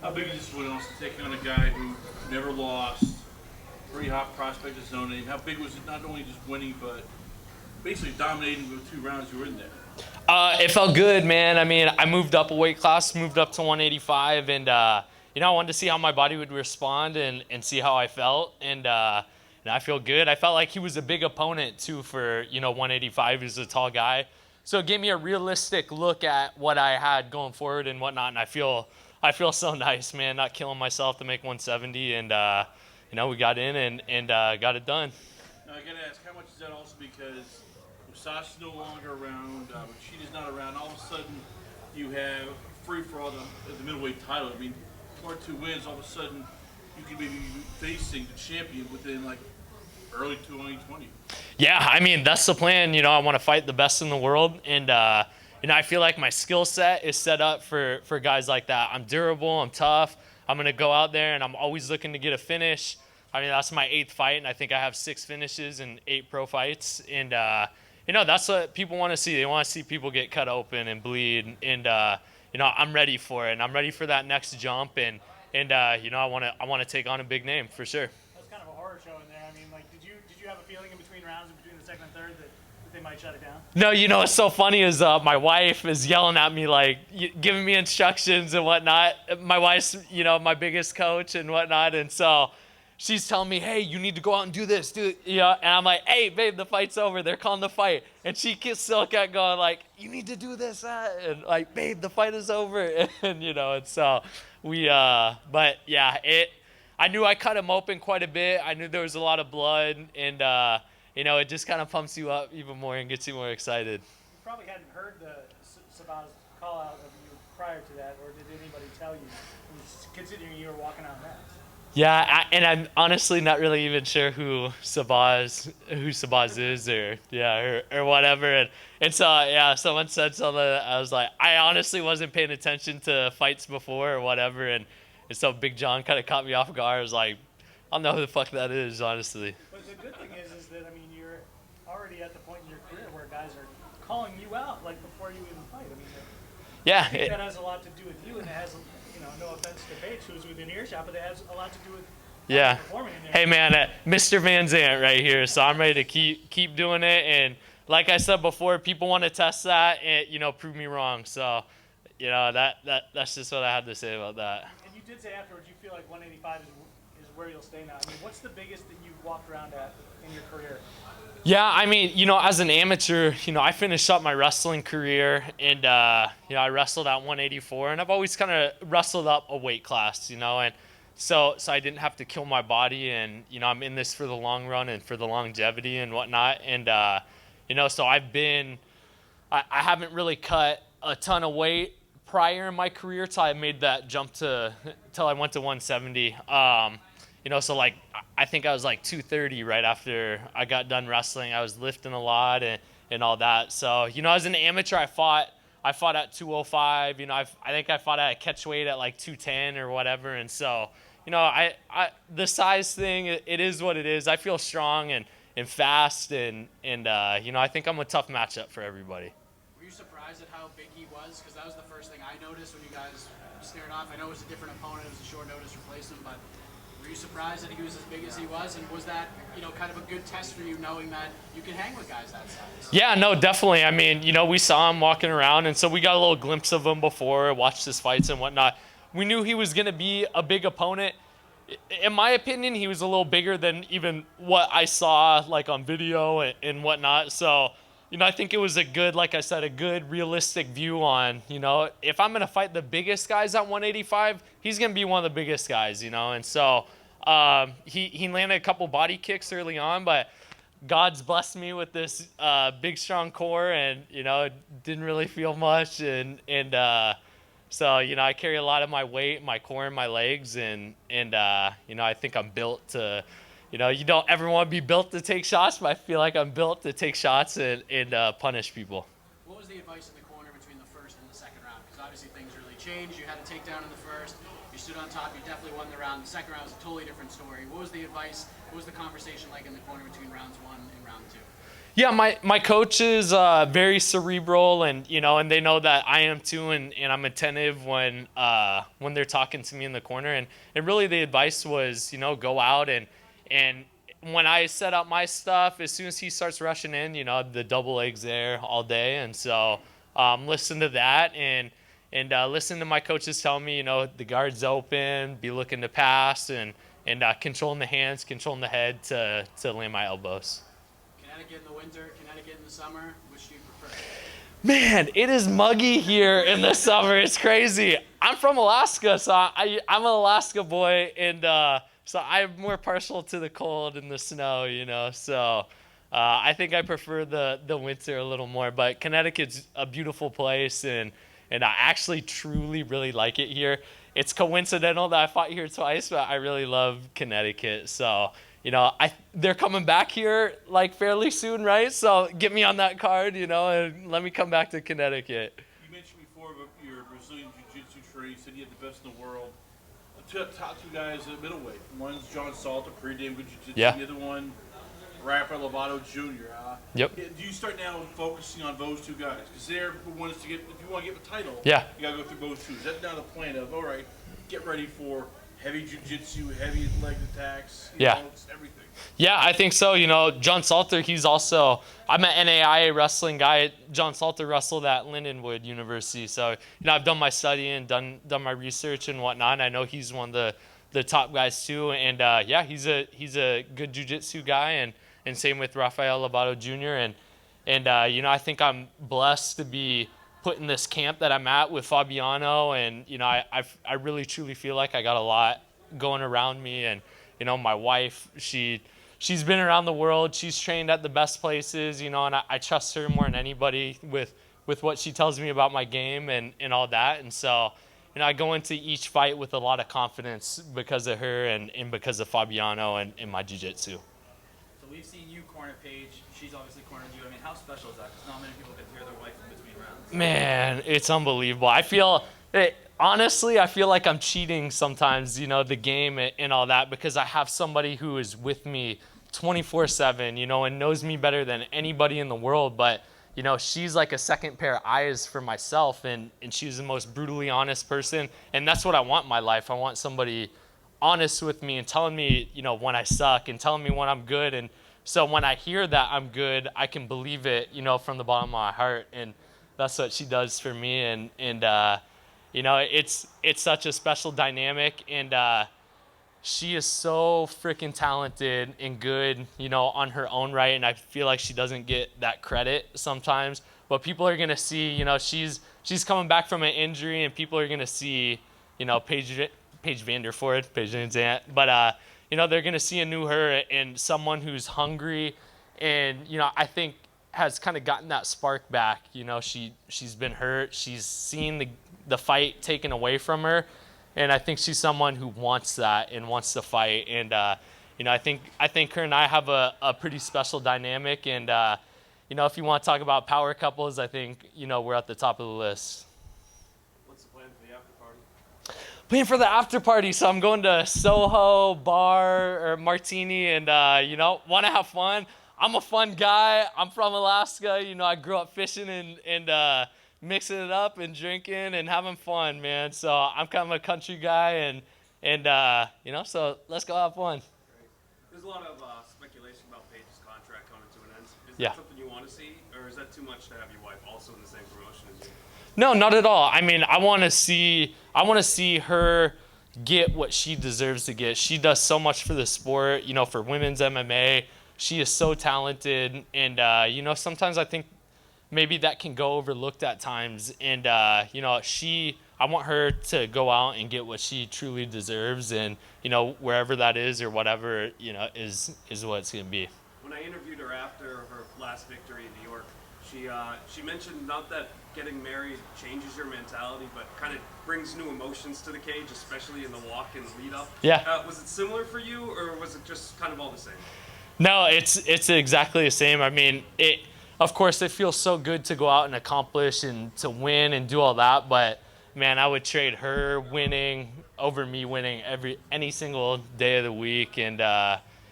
How big is this win also taking on a guy who never lost, pretty hot prospect of his own name? How big was it not only just winning, but basically dominating the 2 rounds you were in there? It felt good, man. I mean, I moved up a weight class, moved up to 185, and I wanted to see how my body would respond and see how I felt, and I feel good. I felt like he was a big opponent too for 185. He's a tall guy, so it gave me a realistic look at what I had going forward and whatnot. And I feel so nice, man. Not killing myself to make 170, and we got in and got it done. Now I gotta ask, how much is that also because Sasha's no longer around, Rashida's not around. All of a sudden, you have free for all the middleweight title. I mean, 2 wins. All of a sudden, you could maybe be facing the champion within like early 2020. Yeah, I mean that's the plan. I want to fight the best in the world, and I feel like my skill set is set up for guys like that. I'm durable. I'm tough. I'm gonna go out there, and I'm always looking to get a finish. I mean, that's my 8th fight, and I think I have 6 finishes and 8 pro fights, and that's what people want to see. They want to see people get cut open and bleed, and I'm ready for it. And I'm ready for that next jump, and I want to take on a big name for sure. That's kind of a horror show in there. I mean, like, did you have a feeling in between rounds, in between the second and third, that they might shut it down? No, what's so funny is my wife is yelling at me, like, giving me instructions and whatnot. My wife's, my biggest coach and whatnot, and so she's telling me, hey, you need to go out and do this, and I'm like, hey, babe, the fight's over. They're calling the fight. And she still kept going, like, you need to do this, and like, babe, the fight is over, and so but yeah, I knew I cut him open quite a bit. I knew there was a lot of blood, and it just kind of pumps you up even more and gets you more excited. You probably hadn't heard the Sabah's call out of you prior to that, or did anybody tell you, considering you were walking out next? Yeah, and I'm honestly not really even sure who Sabah's is, or whatever. And so yeah, someone said something. I was like, I honestly wasn't paying attention to fights before or whatever, and so Big John kind of caught me off guard. I was like, I don't know who the fuck that is, honestly. But the good thing is that I mean you're already at the point in your career where guys are calling you out like before you even fight. I mean, yeah, I think that has a lot to do with you, and it has. No offense to Paige, who's within earshot, but it has a lot to do with performing in there. Hey man, Mr. VanZant right here, so I'm ready to keep doing it, and like I said before, people want to test that and prove me wrong. So that's just what I had to say about that. And you did say afterwards you feel like 185 is where you'll stay now. I mean, what's the biggest that you've walked around at in your career? Yeah, I mean, as an amateur, I finished up my wrestling career, and I wrestled at 184, and I've always kind of wrestled up a weight class, and so I didn't have to kill my body, and I'm in this for the long run and for the longevity and whatnot, and so I haven't really cut a ton of weight prior in my career till I made that jump till I went to 170. So like I think I was like 230 right after I got done wrestling. I was lifting a lot and all that. So as an amateur, I fought at 205. I think I fought at a catch weight at like 210 or whatever. And so I the size thing, it is what it is. I feel strong and fast and I think I'm a tough matchup for everybody. Were you surprised at how big he was? Because that was the first thing I noticed when you guys stared off. I know it was a different opponent. It was a short notice replacement, but were you surprised that he was as big as he was, and was that kind of a good test for you, knowing that you can hang with guys that size? Yeah, no, definitely. I mean, we saw him walking around, and so we got a little glimpse of him before, watched his fights and whatnot. We knew he was going to be a big opponent. In my opinion, he was a little bigger than even what I saw like on video and whatnot. So, I think it was a good, like I said, a good realistic view on, if I'm going to fight the biggest guys at 185, he's going to be one of the biggest guys, and so he landed a couple body kicks early on, but God's blessed me with this big, strong core, and, didn't really feel much, and so, I carry a lot of my weight, my core, and my legs, and I think I'm built to, you don't ever want to be built to take shots, but I feel like I'm built to take shots and punish people. What was the advice in the corner between the first and the second round? Because obviously things really changed. You had a takedown in the first. You stood on top. You definitely won the round. The second round was a totally different story. What was the advice? What was the conversation like in the corner between rounds 1 and round 2? Yeah, my coach is very cerebral, and and they know that I am too, and I'm attentive when they're talking to me in the corner, and really the advice was go out and when I set up my stuff, as soon as he starts rushing in, the double legs there all day, and so listen to that and listen to my coaches tell me the guard's open, be looking to pass and controlling the hands, controlling the head to land my elbows. Connecticut in the winter, Connecticut in the summer, which do you prefer? Man, it is muggy here in the summer. It's crazy. I'm from Alaska, so I'm an Alaska boy, and so I'm more partial to the cold and the snow, So I think I prefer the winter a little more. But Connecticut's a beautiful place, and I actually truly really like it here. It's coincidental that I fought here twice, but I really love Connecticut. So they're coming back here like fairly soon, right? So get me on that card, and let me come back to Connecticut. You mentioned before about your Brazilian Jiu-Jitsu training. You said you had the best in the world. The top two guys at middleweight. One's John Salter, pretty damn good Jiu-Jitsu. Yeah. The other one, Rafael Lovato Jr. Yep. Do you start now focusing on those two guys? Because they're the ones to get, if you want to get the title, Yeah. you got to go through those two. Is that now the plan of, all right, get ready for heavy jiu-jitsu, heavy leg attacks, it's everything? Yeah, I think so. John Salter, I'm an NAIA wrestling guy. John Salter wrestled at Lindenwood University. So, I've done my studying, done my research and whatnot. I know he's one of the top guys too. And he's a good jiu-jitsu guy, and same with Rafael Lovato Jr. And I think I'm blessed to be put in this camp that I'm at with Fabiano, and I really truly feel like I got a lot going around me, and my wife, she's been around the world, she's trained at the best places, and I trust her more than anybody with what she tells me about my game and all that. And so I go into each fight with a lot of confidence because of her and because of Fabiano and my jiu-jitsu. So we've seen you corner Paige. She's obviously cornered you. I mean, how special is that? Because not many people can hear their wife in between rounds. Man, it's unbelievable. Honestly, I feel like I'm cheating sometimes, the game and all that, because I have somebody who is with me 24/7, and knows me better than anybody in the world. But, she's like a second pair of eyes for myself, and she's the most brutally honest person. And that's what I want in my life. I want somebody honest with me and telling me, when I suck and telling me when I'm good. And so when I hear that I'm good, I can believe it, from the bottom of my heart. And that's what she does for me. And it's such a special dynamic, and she is so freaking talented and good, on her own right. And I feel like she doesn't get that credit sometimes. But people are gonna see, she's coming back from an injury, and people are gonna see, Paige VanZant. But they're gonna see a new her and someone who's hungry, and I think has kind of gotten that spark back. She's been hurt. She's seen the fight taken away from her, and I think she's someone who wants that and wants to fight. And I think her and I have a pretty special dynamic. And if you want to talk about power couples, I think we're at the top of the list. What's the plan for the after party? Plan for the after party. So I'm going to Soho Bar or Martini, and want to have fun. I'm a fun guy. I'm from Alaska. I grew up fishing and mixing it up and drinking and having fun, man. So I'm kind of a country guy, and so let's go have fun. There's a lot of speculation about Paige's contract coming to an end. Is Yeah. that something you want to see, or is that too much to have your wife also in the same promotion as you? No, not at all. I mean, I want to see her get what she deserves to get. She does so much for the sport, for women's MMA. She is so talented, and sometimes I think maybe that can go overlooked at times. And I want her to go out and get what she truly deserves, and wherever that is or whatever is what it's gonna be. When I interviewed her after her last victory in New York, she mentioned not that getting married changes your mentality, but kind of brings new emotions to the cage, especially in the walk and the lead up. Yeah. Was it similar for you, or was it just kind of all the same? No, it's exactly the same. I mean, of course, it feels so good to go out and accomplish and to win and do all that, but man, I would trade her winning over me winning any single day of the week. And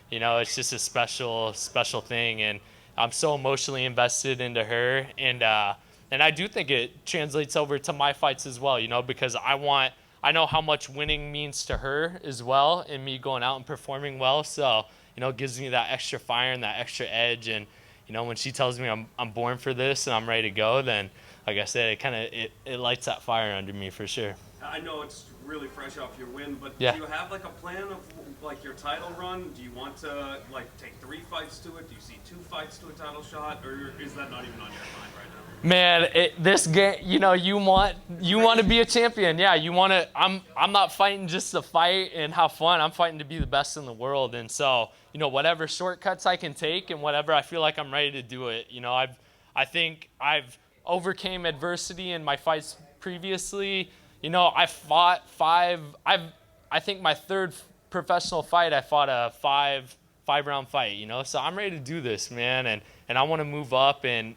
it's just a special thing. And I'm so emotionally invested into her, and I do think it translates over to my fights as well, you know, because I know how much winning means to her as well, and me going out and performing well. So, you know, it gives me that extra fire and that extra edge. And, you know, when she tells me I'm born for this and I'm ready to go, then, like I said, it lights that fire under me for sure. I know it's really fresh off your win, but Yeah. do you have like a plan of like your title run? Do you want to like take 3 fights to it? Do you see 2 fights to a title shot, or is that not even on your mind right now? Man, this game, you know, you want to be a champion. Yeah, you want to. I'm not fighting just to fight and have fun. I'm fighting to be the best in the world. And so, you know, whatever shortcuts I can take and whatever I feel like I'm ready to do it. You know, I think I've overcame adversity in my fights previously. You know, I fought 5. I think my 3rd professional fight, I fought a 5-round fight. You know, so I'm ready to do this, man, and I want to move up and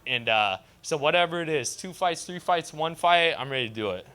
so whatever it is, 2 fights, 3 fights, 1 fight, I'm ready to do it.